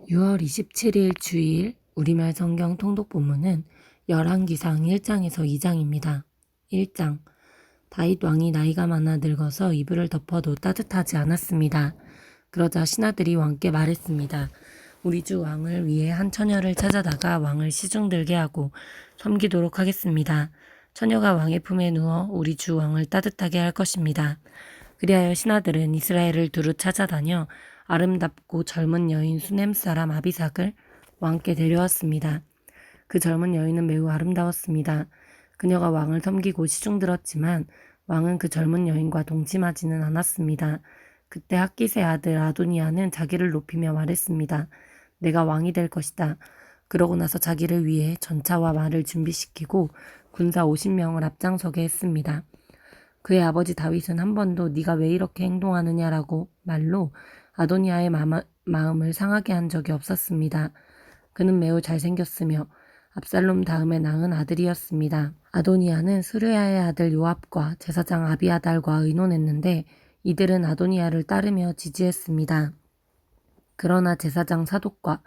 6월 27일 주일 우리말 성경 통독 본문은 열왕기상 1장에서 2장입니다. 1장 다윗 왕이 나이가 많아 늙어서 이불을 덮어도 따뜻하지 않았습니다. 그러자 신하들이 왕께 말했습니다. 우리 주 왕을 위해 한 처녀를 찾아다가 왕을 시중들게 하고 섬기도록 하겠습니다. 처녀가 왕의 품에 누워 우리 주 왕을 따뜻하게 할 것입니다. 그리하여 신하들은 이스라엘을 두루 찾아다녀 아름답고 젊은 여인 수넴 사람 아비삭을 왕께 데려왔습니다. 그 젊은 여인은 매우 아름다웠습니다. 그녀가 왕을 섬기고 시중들었지만 왕은 그 젊은 여인과 동침하지는 않았습니다. 그때 핫깃의 아들 아도니아는 자기를 높이며 말했습니다. 내가 왕이 될 것이다. 그러고 나서 자기를 위해 전차와 말을 준비시키고 군사 50명을 앞장서게 했습니다. 그의 아버지 다윗은 한 번도 네가 왜 이렇게 행동하느냐라고 말로 아도니아의 마음을 상하게 한 적이 없었습니다. 그는 매우 잘생겼으며 압살롬 다음에 낳은 아들이었습니다. 아도니아는 스루야의 아들 요압과 제사장 아비아달과 의논했는데 이들은 아도니아를 따르며 지지했습니다. 그러나 제사장 사독과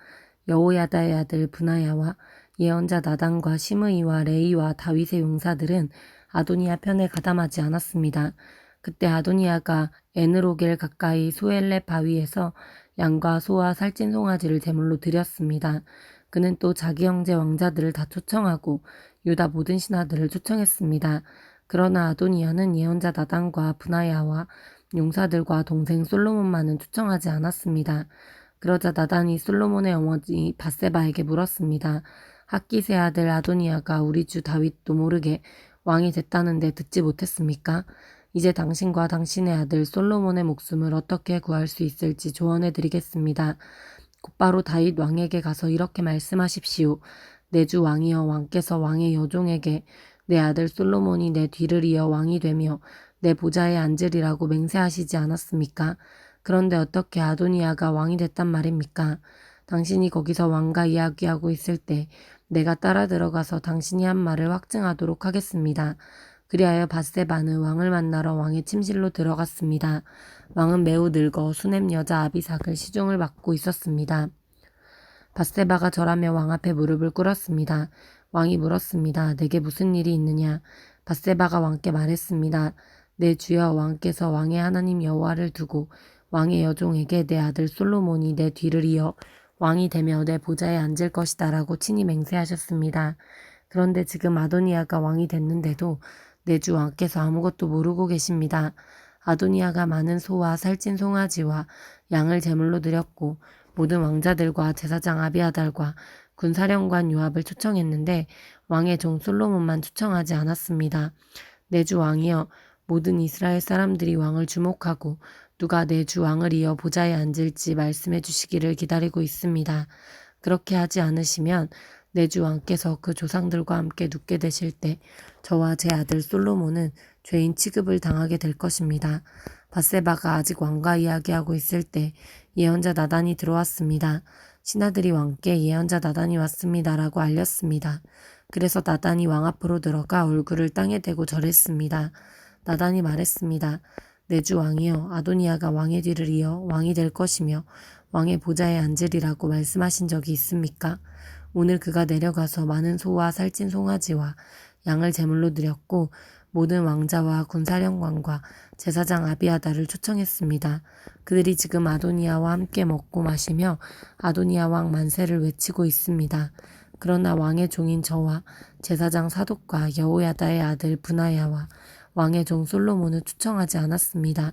여호야다의 아들 브나야와 예언자 나단과 시므이와 레이와 다윗의 용사들은 아도니아 편에 가담하지 않았습니다. 그때 아도니아가 에느로겔 가까이 소엘렙 바위에서 양과 소와 살찐 송아지를 제물로 드렸습니다. 그는 또 자기 형제 왕자들을 다 초청하고 유다 모든 신하들을 초청했습니다. 그러나 아도니아는 예언자 나단과 브나야와 용사들과 동생 솔로몬만은 초청하지 않았습니다. 그러자 나단이 솔로몬의 어머니 밧세바에게 물었습니다. 핫깃의 아들 아도니아가 우리 주 다윗도 모르게 왕이 됐다는데 듣지 못했습니까? 이제 당신과 당신의 아들 솔로몬의 목숨을 어떻게 구할 수 있을지 조언해 드리겠습니다. 곧바로 다윗 왕에게 가서 이렇게 말씀하십시오. 내 주 왕이여 왕께서 왕의 여종에게 내 아들 솔로몬이 내 뒤를 이어 왕이 되며 내 보좌에 앉으리라고 맹세하시지 않았습니까? 그런데 어떻게 아도니아가 왕이 됐단 말입니까? 당신이 거기서 왕과 이야기하고 있을 때 내가 따라 들어가서 당신이 한 말을 확증하도록 하겠습니다. 그리하여 밧세바는 왕을 만나러 왕의 침실로 들어갔습니다. 왕은 매우 늙어 수넴 여자 아비삭을 시중을 받고 있었습니다. 밧세바가 절하며 왕 앞에 무릎을 꿇었습니다. 왕이 물었습니다. 내게 무슨 일이 있느냐? 밧세바가 왕께 말했습니다. 내 주여 왕께서 왕의 하나님 여호와를 두고 왕의 여종에게 내 아들 솔로몬이 내 뒤를 이어 왕이 되며 내 보좌에 앉을 것이다 라고 친히 맹세하셨습니다. 그런데 지금 아도니아가 왕이 됐는데도 내 주 왕께서 아무것도 모르고 계십니다. 아도니아가 많은 소와 살찐 송아지와 양을 제물로 드렸고 모든 왕자들과 제사장 아비아달과 군사령관 요압을 초청했는데 왕의 종 솔로몬만 초청하지 않았습니다. 내 주 왕이여 모든 이스라엘 사람들이 왕을 주목하고 누가 내 주 왕을 이어 보좌에 앉을지 말씀해 주시기를 기다리고 있습니다. 그렇게 하지 않으시면 내 주 왕께서 그 조상들과 함께 눕게 되실 때 저와 제 아들 솔로몬은 죄인 취급을 당하게 될 것입니다. 밧세바가 아직 왕과 이야기하고 있을 때 예언자 나단이 들어왔습니다. 신하들이 왕께 예언자 나단이 왔습니다라고 알렸습니다. 그래서 나단이 왕 앞으로 들어가 얼굴을 땅에 대고 절했습니다. 나단이 말했습니다. 내 주 왕이여 아도니아가 왕의 뒤를 이어 왕이 될 것이며 왕의 보좌에 앉으리라고 말씀하신 적이 있습니까? 오늘 그가 내려가서 많은 소와 살찐 송아지와 양을 제물로 드렸고 모든 왕자와 군사령관과 제사장 아비아달을 초청했습니다. 그들이 지금 아도니아와 함께 먹고 마시며 아도니아 왕 만세를 외치고 있습니다. 그러나 왕의 종인 저와 제사장 사독과 여호야다의 아들 브나야와 왕의 종 솔로몬을 초청하지 않았습니다.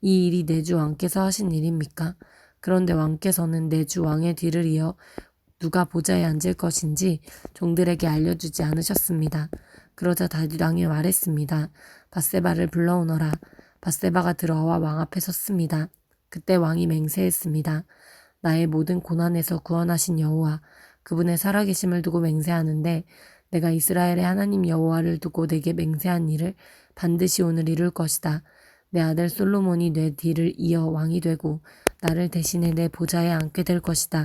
이 일이 내 주 왕께서 하신 일입니까? 그런데 왕께서는 내 주 왕의 뒤를 이어 누가 보좌에 앉을 것인지 종들에게 알려주지 않으셨습니다. 그러자 다윗 왕이 말했습니다. 밧세바를 불러오너라. 밧세바가 들어와 왕 앞에 섰습니다. 그때 왕이 맹세했습니다. 나의 모든 고난에서 구원하신 여호와, 그분의 살아계심을 두고 맹세하는데 내가 이스라엘의 하나님 여호와를 두고 내게 맹세한 일을 반드시 오늘 이룰 것이다. 내 아들 솔로몬이 내 뒤를 이어 왕이 되고 나를 대신해 내 보좌에 앉게 될 것이다.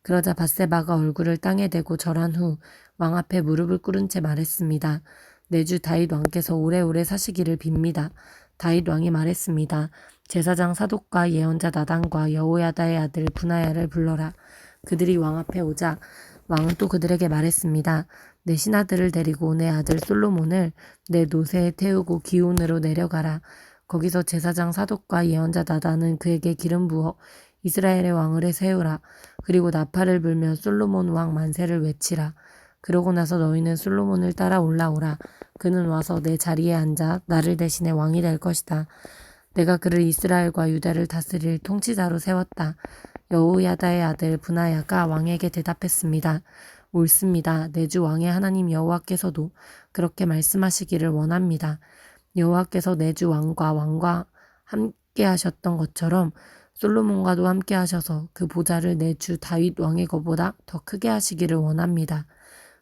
그러자 밧세바가 얼굴을 땅에 대고 절한 후 왕 앞에 무릎을 꿇은 채 말했습니다. 내 주 다윗 왕께서 오래오래 사시기를 빕니다. 다윗 왕이 말했습니다. 제사장 사독과 예언자 나단과 여호야다의 아들 브나야를 불러라. 그들이 왕 앞에 오자 왕은 또 그들에게 말했습니다. 내 신하들을 데리고 내 아들 솔로몬을 내 노새에 태우고 기온으로 내려가라. 거기서 제사장 사독과 예언자 나단은 그에게 기름 부어 이스라엘의 왕을 세우라. 그리고 나팔을 불며 솔로몬 왕 만세를 외치라. 그러고 나서 너희는 솔로몬을 따라 올라오라. 그는 와서 내 자리에 앉아 나를 대신해 왕이 될 것이다. 내가 그를 이스라엘과 유다를 다스릴 통치자로 세웠다. 여호야다의 아들 브나야가 왕에게 대답했습니다. 옳습니다. 내 주 왕의 하나님 여호와께서도 그렇게 말씀하시기를 원합니다. 여호와께서 내 주 왕과 함께 하셨던 것처럼 솔로몬과도 함께 하셔서 그 보좌를 내 주 다윗 왕의 것보다 더 크게 하시기를 원합니다.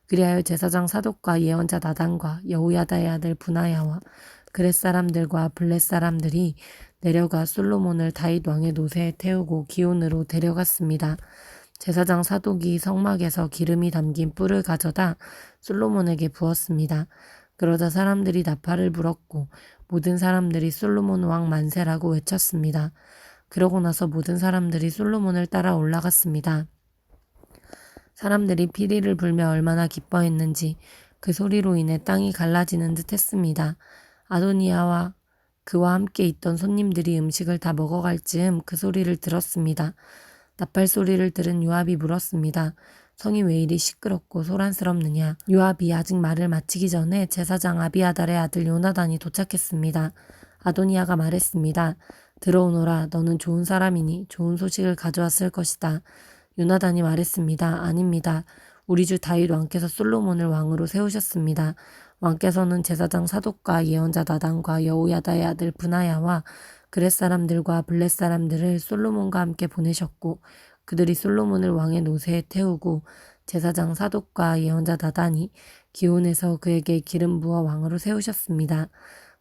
그리하여 제사장 사독과 예언자 나단과 여호야다의 아들 브나야와 그렛 사람들과 블렛 사람들이 내려가 솔로몬을 다윗 왕의 노새에 태우고 기온으로 데려갔습니다. 제사장 사독이 성막에서 기름이 담긴 뿔을 가져다 솔로몬에게 부었습니다. 그러자 사람들이 나팔을 불었고 모든 사람들이 솔로몬 왕 만세라고 외쳤습니다. 그러고 나서 모든 사람들이 솔로몬을 따라 올라갔습니다. 사람들이 피리를 불며 얼마나 기뻐했는지 그 소리로 인해 땅이 갈라지는 듯 했습니다. 아도니아와 그와 함께 있던 손님들이 음식을 다 먹어갈 즈음 그 소리를 들었습니다. 나팔 소리를 들은 요압이 물었습니다. 성이 왜 이리 시끄럽고 소란스럽느냐. 요압이 아직 말을 마치기 전에 제사장 아비아달의 아들 요나단이 도착했습니다. 아도니아가 말했습니다. 들어오너라. 너는 좋은 사람이니 좋은 소식을 가져왔을 것이다. 요나단이 말했습니다. 아닙니다. 우리 주 다윗 왕께서 솔로몬을 왕으로 세우셨습니다. 왕께서는 제사장 사독과 예언자 나단과 여호야다의 아들 브나야와 그렛 사람들과 블렛 사람들을 솔로몬과 함께 보내셨고 그들이 솔로몬을 왕의 노새에 태우고 제사장 사독과 예언자 나단이 기온에서 그에게 기름 부어 왕으로 세우셨습니다.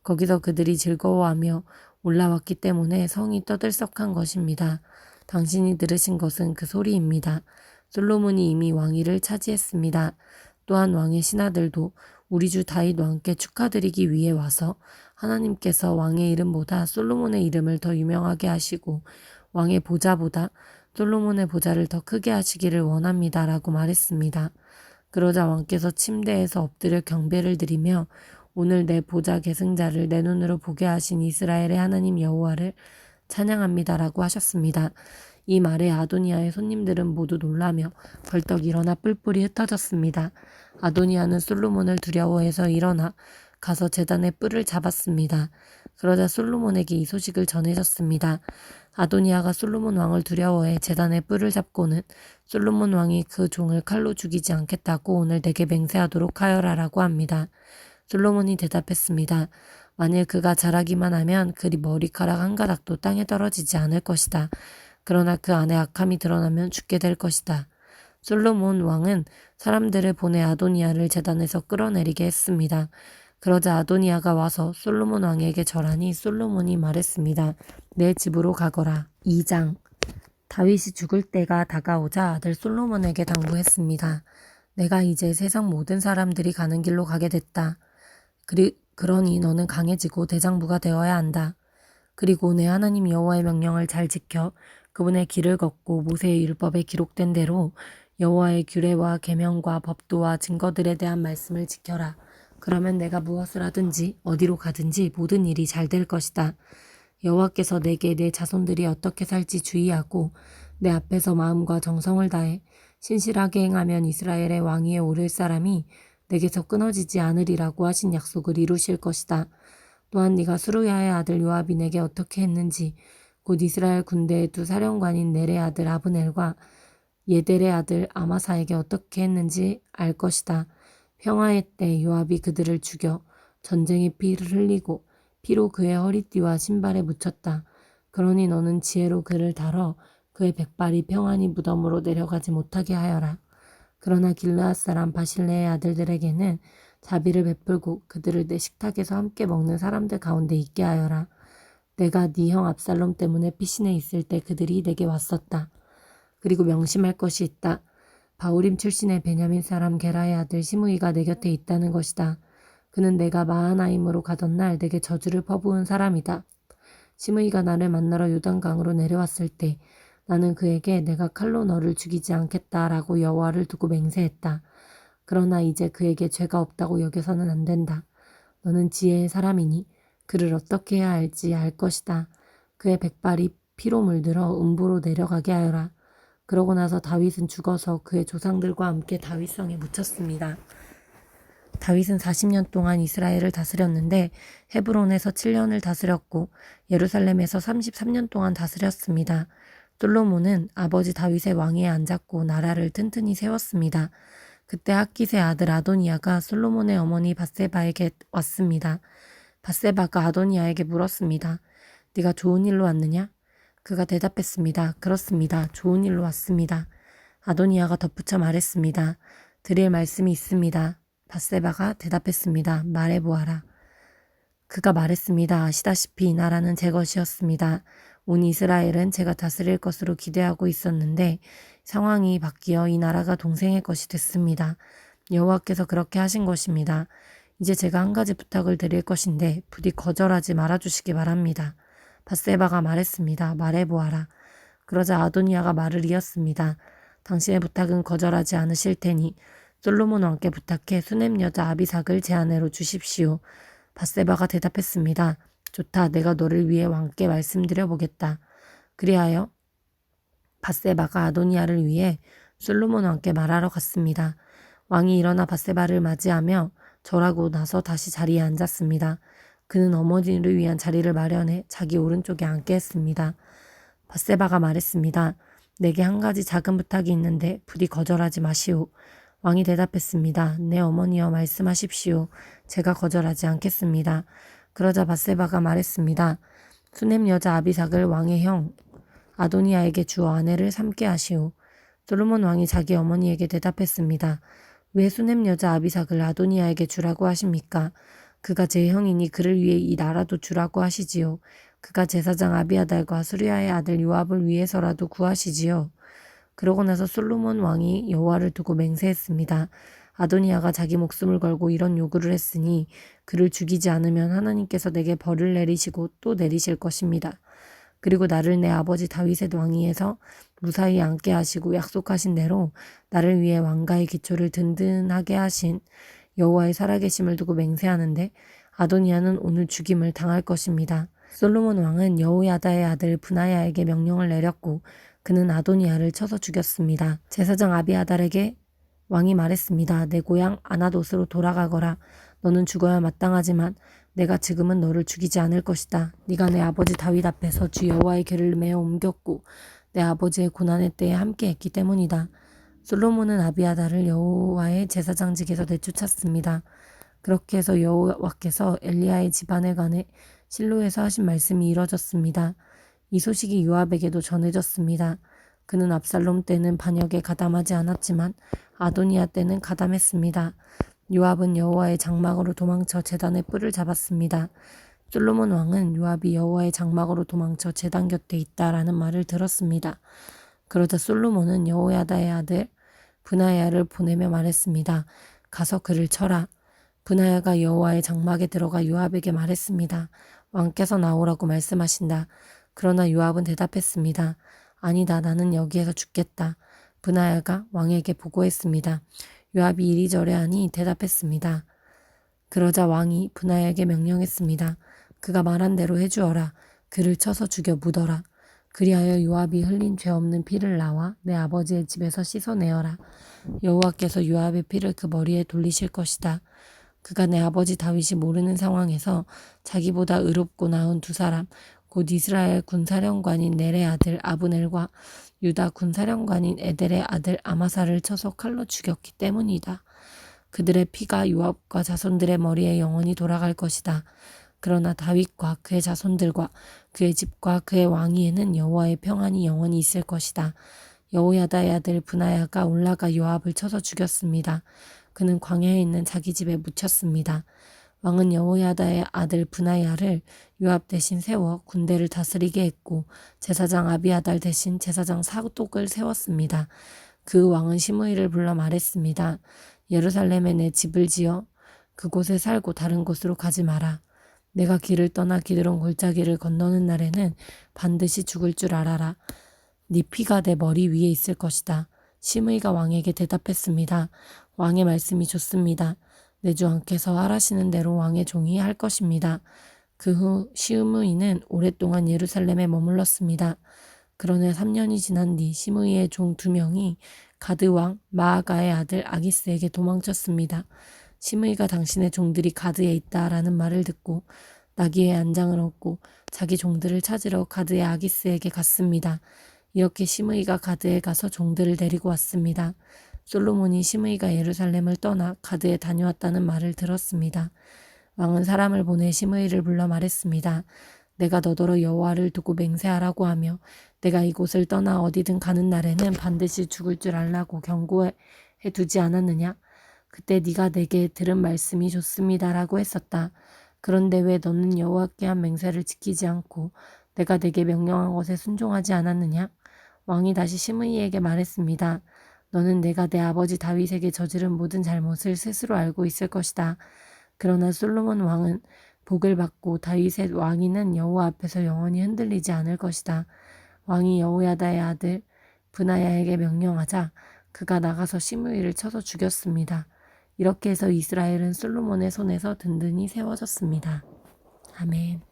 거기서 그들이 즐거워하며 올라왔기 때문에 성이 떠들썩한 것입니다. 당신이 들으신 것은 그 소리입니다. 솔로몬이 이미 왕위를 차지했습니다. 또한 왕의 신하들도 우리 주 다윗 왕께 축하드리기 위해 와서 하나님께서 왕의 이름보다 솔로몬의 이름을 더 유명하게 하시고 왕의 보좌보다 솔로몬의 보좌를 더 크게 하시기를 원합니다. 라고 말했습니다. 그러자 왕께서 침대에서 엎드려 경배를 드리며 오늘 내 보좌 계승자를 내 눈으로 보게 하신 이스라엘의 하나님 여호와를 찬양합니다. 라고 하셨습니다. 이 말에 아도니아의 손님들은 모두 놀라며 벌떡 일어나 뿔뿔이 흩어졌습니다. 아도니아는 솔로몬을 두려워해서 일어나 가서 제단의 뿔을 잡았습니다. 그러자 솔로몬에게 이 소식을 전해졌습니다. 아도니아가 솔로몬 왕을 두려워해 제단의 뿔을 잡고는 솔로몬 왕이 그 종을 칼로 죽이지 않겠다고 오늘 내게 맹세하도록 하여라라고 합니다. 솔로몬이 대답했습니다. 만일 그가 잘하기만 하면 그리 머리카락 한 가닥도 땅에 떨어지지 않을 것이다. 그러나 그 안에 악함이 드러나면 죽게 될 것이다. 솔로몬 왕은 사람들을 보내 아도니아를 제단에서 끌어내리게 했습니다. 그러자 아도니아가 와서 솔로몬 왕에게 절하니 솔로몬이 말했습니다. 내 집으로 가거라. 2장 다윗이 죽을 때가 다가오자 아들 솔로몬에게 당부했습니다. 내가 이제 세상 모든 사람들이 가는 길로 가게 됐다. 그러니 너는 강해지고 대장부가 되어야 한다. 그리고 내 하나님 여호와의 명령을 잘 지켜 그분의 길을 걷고 모세의 율법에 기록된 대로 여호와의 규례와 계명과 법도와 증거들에 대한 말씀을 지켜라. 그러면 내가 무엇을 하든지 어디로 가든지 모든 일이 잘 될 것이다. 여호와께서 내게 내 자손들이 어떻게 살지 주의하고 내 앞에서 마음과 정성을 다해 신실하게 행하면 이스라엘의 왕위에 오를 사람이 내게서 끊어지지 않으리라고 하신 약속을 이루실 것이다. 또한 네가 스루야의 아들 요압이 내게 어떻게 했는지 곧 이스라엘 군대의 두 사령관인 넬의 아들 아브넬과 예델의 아들 아마사에게 어떻게 했는지 알 것이다. 평화의 때 요압이 그들을 죽여 전쟁의 피를 흘리고 피로 그의 허리띠와 신발에 묻혔다. 그러니 너는 지혜로 그를 다뤄 그의 백발이 평안히 무덤으로 내려가지 못하게 하여라. 그러나 길르앗 사람 바실레의 아들들에게는 자비를 베풀고 그들을 내 식탁에서 함께 먹는 사람들 가운데 있게 하여라. 내가 네 형 압살롬 때문에 피신해 있을 때 그들이 내게 왔었다. 그리고 명심할 것이 있다. 바우림 출신의 베냐민 사람 게라의 아들 시므이가 내 곁에 있다는 것이다. 그는 내가 마하나임으로 가던 날 내게 저주를 퍼부은 사람이다. 시므이가 나를 만나러 요단강으로 내려왔을 때 나는 그에게 내가 칼로 너를 죽이지 않겠다라고 여호와를 두고 맹세했다. 그러나 이제 그에게 죄가 없다고 여겨서는 안 된다. 너는 지혜의 사람이니 그를 어떻게 해야 할지 알 것이다. 그의 백발이 피로 물들어 음부로 내려가게 하여라. 그러고 나서 다윗은 죽어서 그의 조상들과 함께 다윗성에 묻혔습니다. 다윗은 40년 동안 이스라엘을 다스렸는데 헤브론에서 7년을 다스렸고 예루살렘에서 33년 동안 다스렸습니다. 솔로몬은 아버지 다윗의 왕위에 앉았고 나라를 튼튼히 세웠습니다. 그때 핫깃의 아들 아도니아가 솔로몬의 어머니 밧세바에게 왔습니다. 밧세바가 아도니아에게 물었습니다. 네가 좋은 일로 왔느냐? 그가 대답했습니다. 그렇습니다. 좋은 일로 왔습니다. 아도니아가 덧붙여 말했습니다. 드릴 말씀이 있습니다. 밧세바가 대답했습니다. 말해보아라. 그가 말했습니다. 아시다시피 이 나라는 제 것이었습니다. 온 이스라엘은 제가 다스릴 것으로 기대하고 있었는데 상황이 바뀌어 이 나라가 동생의 것이 됐습니다. 여호와께서 그렇게 하신 것입니다. 이제 제가 한 가지 부탁을 드릴 것인데 부디 거절하지 말아주시기 바랍니다. 밧세바가 말했습니다. 말해보아라. 그러자 아도니아가 말을 이었습니다. 당신의 부탁은 거절하지 않으실 테니 솔로몬 왕께 부탁해 수넴 여자 아비삭을 제 아내로 주십시오. 밧세바가 대답했습니다. 좋다. 내가 너를 위해 왕께 말씀드려 보겠다. 그리하여 밧세바가 아도니아를 위해 솔로몬 왕께 말하러 갔습니다. 왕이 일어나 밧세바를 맞이하며 절하고 나서 다시 자리에 앉았습니다. 그는 어머니를 위한 자리를 마련해 자기 오른쪽에 앉게 했습니다. 밧세바가 말했습니다. 내게 한 가지 작은 부탁이 있는데 부디 거절하지 마시오. 왕이 대답했습니다. 내 어머니여 말씀하십시오. 제가 거절하지 않겠습니다. 그러자 밧세바가 말했습니다. 수넴 여자 아비삭을 왕의 형 아도니아에게 주어 아내를 삼게 하시오. 솔로몬 왕이 자기 어머니에게 대답했습니다. 왜 수넴 여자 아비삭을 아도니아에게 주라고 하십니까? 그가 제 형이니 그를 위해 이 나라도 주라고 하시지요. 그가 제사장 아비아달과 수리아의 아들 요압을 위해서라도 구하시지요. 그러고 나서 솔로몬 왕이 여호와를 두고 맹세했습니다. 아도니아가 자기 목숨을 걸고 이런 요구를 했으니 그를 죽이지 않으면 하나님께서 내게 벌을 내리시고 또 내리실 것입니다. 그리고 나를 내 아버지 다윗의 왕위에서 무사히 앉게 하시고 약속하신 대로 나를 위해 왕가의 기초를 든든하게 하신 여호와의 살아계심을 두고 맹세하는데 아도니아는 오늘 죽임을 당할 것입니다. 솔로몬 왕은 여호야다의 아들 브나야에게 명령을 내렸고 그는 아도니아를 쳐서 죽였습니다. 제사장 아비아달에게 왕이 말했습니다. 내 고향 아나돗으로 돌아가거라. 너는 죽어야 마땅하지만 내가 지금은 너를 죽이지 않을 것이다. 네가 내 아버지 다윗 앞에서 주 여호와의 길을 메어 옮겼고 내 아버지의 고난의 때에 함께했기 때문이다. 솔로몬은 아비아달을 여호와의 제사장직에서 내쫓았습니다. 그렇게 해서 여호와께서 엘리야의 집안에 관해 실로에서 하신 말씀이 이뤄졌습니다. 이 소식이 요압에게도 전해졌습니다. 그는 압살롬 때는 반역에 가담하지 않았지만 아도니아 때는 가담했습니다. 요압은 여호와의 장막으로 도망쳐 제단의 뿔을 잡았습니다. 솔로몬 왕은 요압이 여호와의 장막으로 도망쳐 제단 곁에 있다라는 말을 들었습니다. 그러자 솔로몬은 여호야다의 아들 브나야를 보내며 말했습니다. 가서 그를 쳐라. 브나야가 여호와의 장막에 들어가 요압에게 말했습니다. 왕께서 나오라고 말씀하신다. 그러나 요압은 대답했습니다. 아니다. 나는 여기에서 죽겠다. 브나야가 왕에게 보고했습니다. 요압이 이리저리 하니 대답했습니다. 그러자 왕이 브나야에게 명령했습니다. 그가 말한 대로 해주어라. 그를 쳐서 죽여 묻어라. 그리하여 요압이 흘린 죄 없는 피를 나와 내 아버지의 집에서 씻어내어라. 여호와께서 요압의 피를 그 머리에 돌리실 것이다. 그가 내 아버지 다윗이 모르는 상황에서 자기보다 의롭고 나은 두 사람, 곧 이스라엘 군사령관인 넬의 아들 아브넬과 유다 군사령관인 에델의 아들 아마사를 쳐서 칼로 죽였기 때문이다. 그들의 피가 요압과 자손들의 머리에 영원히 돌아갈 것이다. 그러나 다윗과 그의 자손들과 그의 집과 그의 왕위에는 여호와의 평안이 영원히 있을 것이다. 여호야다의 아들 브나야가 올라가 요압을 쳐서 죽였습니다. 그는 광야에 있는 자기 집에 묻혔습니다. 왕은 여호야다의 아들 브나야를 요압 대신 세워 군대를 다스리게 했고 제사장 아비아달 대신 제사장 사독을 세웠습니다. 그 왕은 시므이를 불러 말했습니다. 예루살렘에 내 집을 지어 그곳에 살고 다른 곳으로 가지 마라. 내가 길을 떠나 기드론 골짜기를 건너는 날에는 반드시 죽을 줄 알아라. 네 피가 내 머리 위에 있을 것이다. 시므이가 왕에게 대답했습니다. 왕의 말씀이 좋습니다. 내 주 왕께서 하라시는 대로 왕의 종이 할 것입니다. 그 후 시므이는 오랫동안 예루살렘에 머물렀습니다. 그러나 3년이 지난 뒤 시므이의 종 2명이 가드 왕 마아가의 아들 아기스에게 도망쳤습니다. 시므이가 당신의 종들이 가드에 있다라는 말을 듣고 나귀의 안장을 얻고 자기 종들을 찾으러 가드의 아기스에게 갔습니다. 이렇게 시므이가 가드에 가서 종들을 데리고 왔습니다. 솔로몬이 시므이가 예루살렘을 떠나 가드에 다녀왔다는 말을 들었습니다. 왕은 사람을 보내 시므이를 불러 말했습니다. 내가 너더러 여호와를 두고 맹세하라고 하며 내가 이곳을 떠나 어디든 가는 날에는 반드시 죽을 줄 알라고 경고해 두지 않았느냐? 그때 네가 내게 들은 말씀이 좋습니다라고 했었다. 그런데 왜 너는 여호와께 한 맹세를 지키지 않고 내가 내게 명령한 것에 순종하지 않았느냐? 왕이 다시 시므이에게 말했습니다. 너는 내가 내 아버지 다윗에게 저지른 모든 잘못을 스스로 알고 있을 것이다. 그러나 솔로몬 왕은 복을 받고 다윗의 왕위는 여호와 앞에서 영원히 흔들리지 않을 것이다. 왕이 여호야다의 아들 브나야에게 명령하자 그가 나가서 시므이를 쳐서 죽였습니다. 이렇게 해서 이스라엘은 솔로몬의 손에서 든든히 세워졌습니다. 아멘.